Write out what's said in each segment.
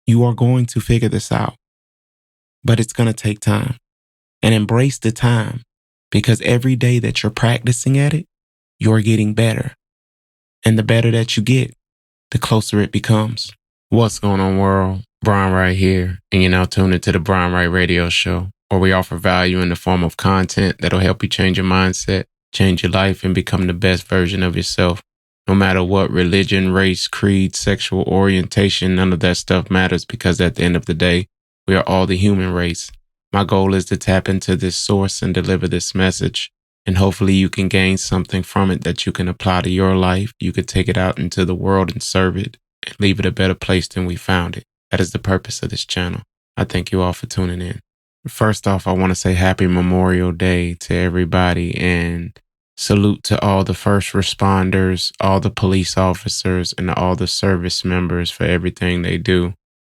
You are going to figure this out, but it's going to take time. And embrace the time, because every day that you're practicing at it, you're getting better. And the better that you get, the closer it becomes. What's going on, world? Brian Wright here, and you're now tuned into the Brian Wright Radio Show, where we offer value in the form of content that'll help you change your mindset, change your life, and become the best version of yourself. No matter what religion, race, creed, sexual orientation, none of that stuff matters, because at the end of the day, we are all the human race. My goal is to tap into this source and deliver this message, and hopefully you can gain something from it that you can apply to your life. You could take it out into the world and serve it and leave it a better place than we found it. That is the purpose of this channel. I thank you all for tuning in. First off, I want to say happy Memorial Day to everybody, and salute to all the first responders, all the police officers, and all the service members for everything they do.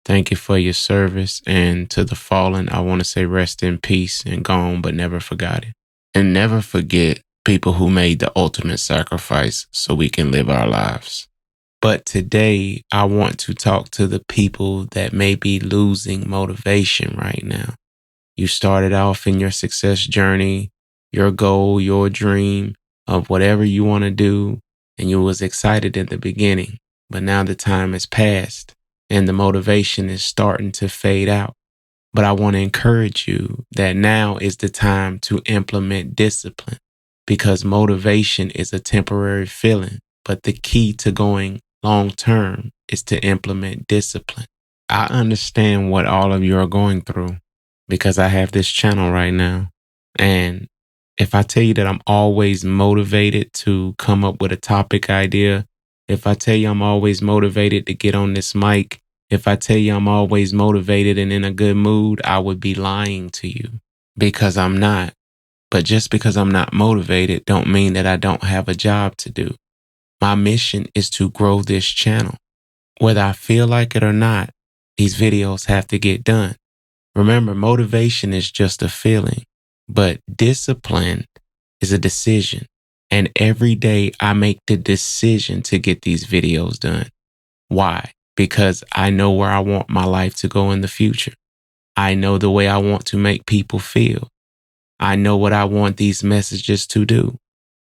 Thank you for your service, and to the fallen, I want to say rest in peace and gone but never forgotten. And never forget people who made the ultimate sacrifice so we can live our lives. But today, I want to talk to the people that may be losing motivation right now. You started off in your success journey, your goal, your dream of whatever you want to do, and you was excited in the beginning, but now the time has passed and the motivation is starting to fade out. But I want to encourage you that now is the time to implement discipline, because motivation is a temporary feeling, but the key to going long term is to implement discipline. I understand what all of you are going through, because I have this channel right now. And if I tell you that I'm always motivated to come up with a topic idea, if I tell you I'm always motivated to get on this mic, if I tell you I'm always motivated and in a good mood, I would be lying to you, because I'm not. But just because I'm not motivated don't mean that I don't have a job to do. My mission is to grow this channel. Whether I feel like it or not, these videos have to get done. Remember, motivation is just a feeling, but discipline is a decision. And every day I make the decision to get these videos done. Why? Because I know where I want my life to go in the future. I know the way I want to make people feel. I know what I want these messages to do.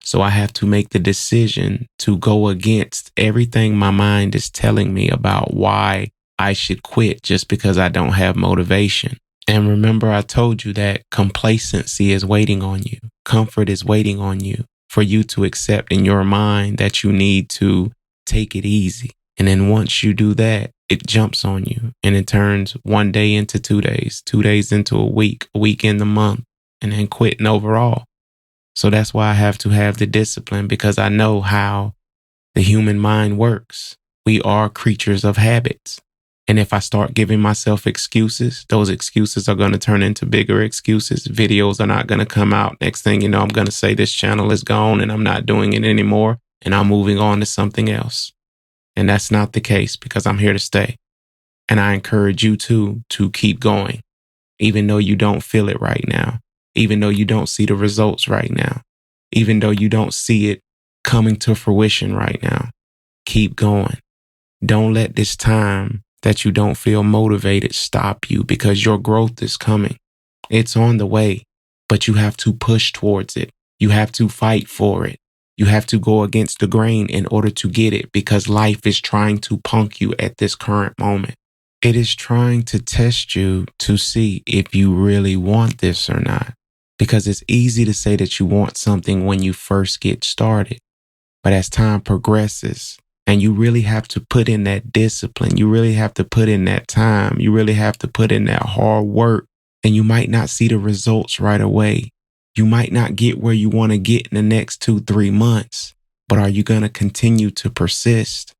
So I have to make the decision to go against everything my mind is telling me about why I should quit just because I don't have motivation. And remember, I told you that complacency is waiting on you. Comfort is waiting on you for you to accept in your mind that you need to take it easy. And then once you do that, it jumps on you and it turns one day into 2 days, 2 days into a week in the month, and then quitting overall. So that's why I have to have the discipline, because I know how the human mind works. We are creatures of habits. And if I start giving myself excuses, those excuses are going to turn into bigger excuses. Videos are not going to come out. Next thing you know, I'm going to say this channel is gone and I'm not doing it anymore, and I'm moving on to something else. And that's not the case, because I'm here to stay. And I encourage you to keep going, even though you don't feel it right now, even though you don't see the results right now, even though you don't see it coming to fruition right now. Keep going. Don't let this time that you don't feel motivated stop you, because your growth is coming. It's on the way, but you have to push towards it. You have to fight for it. You have to go against the grain in order to get it, because life is trying to punk you at this current moment. It is trying to test you to see if you really want this or not, because it's easy to say that you want something when you first get started. But as time progresses, and you really have to put in that discipline, you really have to put in that time, you really have to put in that hard work, and you might not see the results right away. You might not get where you want to get in the next 2-3 months, but are you going to continue to persist?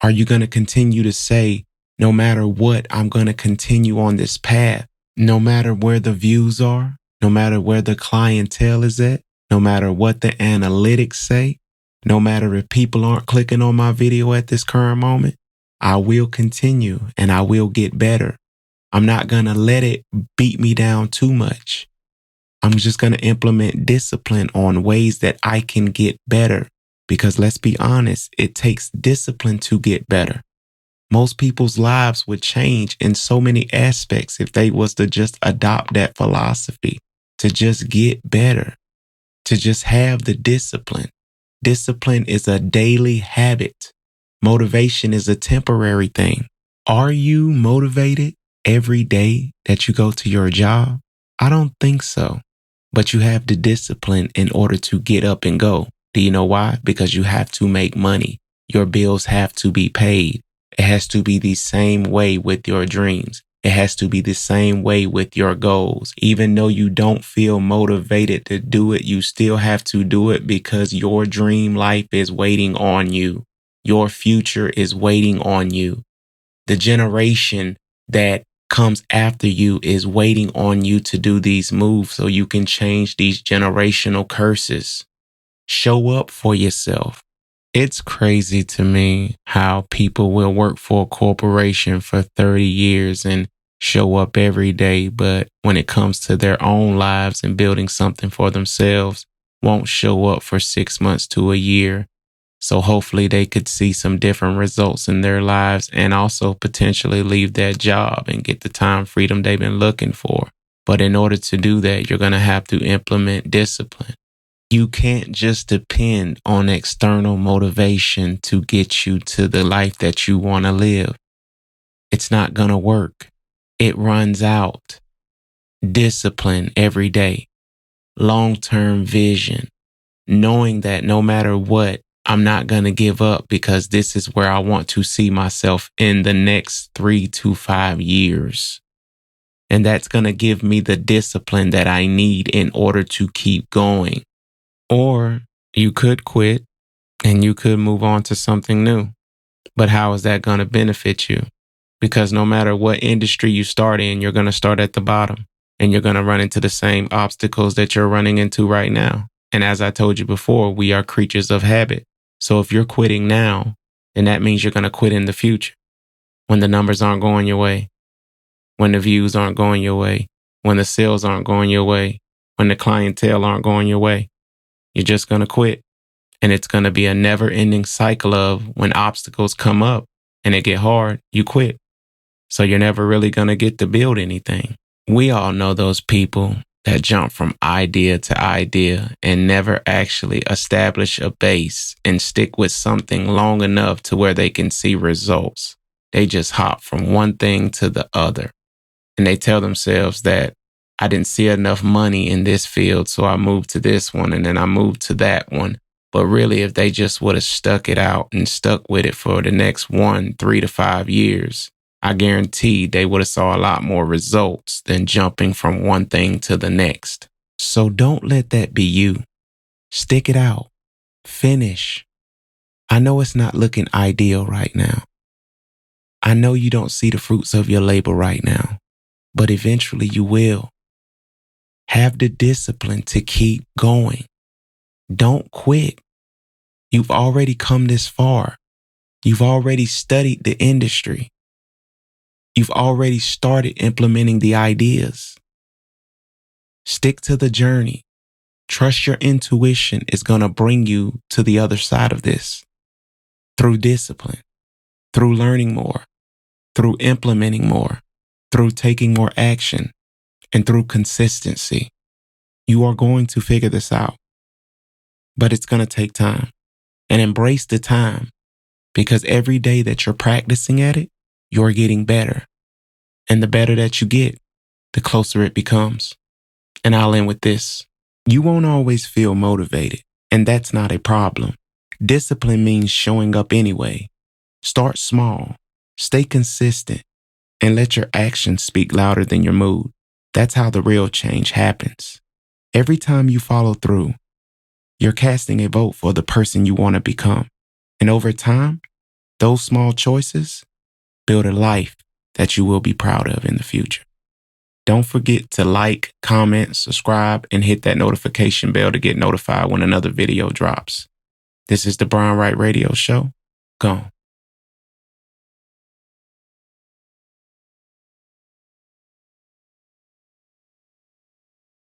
Are you going to continue to say, no matter what, I'm going to continue on this path, no matter where the views are, no matter where the clientele is at, no matter what the analytics say, no matter if people aren't clicking on my video at this current moment? I will continue and I will get better. I'm not going to let it beat me down too much. I'm just going to implement discipline on ways that I can get better, because let's be honest, it takes discipline to get better. Most people's lives would change in so many aspects if they was to just adopt that philosophy, to just get better, to just have the discipline. Discipline is a daily habit. Motivation is a temporary thing. Are you motivated every day that you go to your job? I don't think so. But you have the discipline in order to get up and go. Do you know why? Because you have to make money. Your bills have to be paid. It has to be the same way with your dreams. It has to be the same way with your goals. Even though you don't feel motivated to do it, you still have to do it because your dream life is waiting on you. Your future is waiting on you. The generation that comes after you is waiting on you to do these moves so you can change these generational curses. Show up for yourself. It's crazy to me how people will work for a corporation for 30 years and show up every day, but when it comes to their own lives and building something for themselves, won't show up for 6 months to a year. So hopefully they could see some different results in their lives and also potentially leave that job and get the time freedom they've been looking for. But in order to do that, you're going to have to implement discipline. You can't just depend on external motivation to get you to the life that you want to live. It's not going to work. It runs out. Discipline every day. Long-term vision. Knowing that no matter what, I'm not going to give up because this is where I want to see myself in the next 3 to 5 years. And that's going to give me the discipline that I need in order to keep going. Or you could quit and you could move on to something new. But how is that going to benefit you? Because no matter what industry you start in, you're going to start at the bottom and you're going to run into the same obstacles that you're running into right now. And as I told you before, we are creatures of habit. So if you're quitting now, then that means you're going to quit in the future. When the numbers aren't going your way, when the views aren't going your way, when the sales aren't going your way, when the clientele aren't going your way. You're just going to quit. And it's going to be a never-ending cycle of when obstacles come up and it get hard, you quit. So you're never really going to get to build anything. We all know those people that jump from idea to idea and never actually establish a base and stick with something long enough to where they can see results. They just hop from one thing to the other. And they tell themselves that I didn't see enough money in this field, so I moved to this one and then I moved to that one. But really, if they just would have stuck it out and stuck with it for the next 3 to 5 years, I guarantee they would have saw a lot more results than jumping from one thing to the next. So don't let that be you. Stick it out. Finish. I know it's not looking ideal right now. I know you don't see the fruits of your labor right now, but eventually you will. Have the discipline to keep going. Don't quit. You've already come this far. You've already studied the industry. You've already started implementing the ideas. Stick to the journey. Trust your intuition is going to bring you to the other side of this. Through discipline, through learning more, through implementing more, through taking more action, and through consistency. You are going to figure this out. But it's going to take time. And embrace the time, because every day that you're practicing at it, you're getting better. And the better that you get, the closer it becomes. And I'll end with this. You won't always feel motivated, and that's not a problem. Discipline means showing up anyway. Start small, stay consistent, and let your actions speak louder than your mood. That's how the real change happens. Every time you follow through, you're casting a vote for the person you want to become. And over time, those small choices build a life that you will be proud of in the future. Don't forget to like, comment, subscribe, and hit that notification bell to get notified when another video drops. This is the Brian Wright Radio Show. Gone.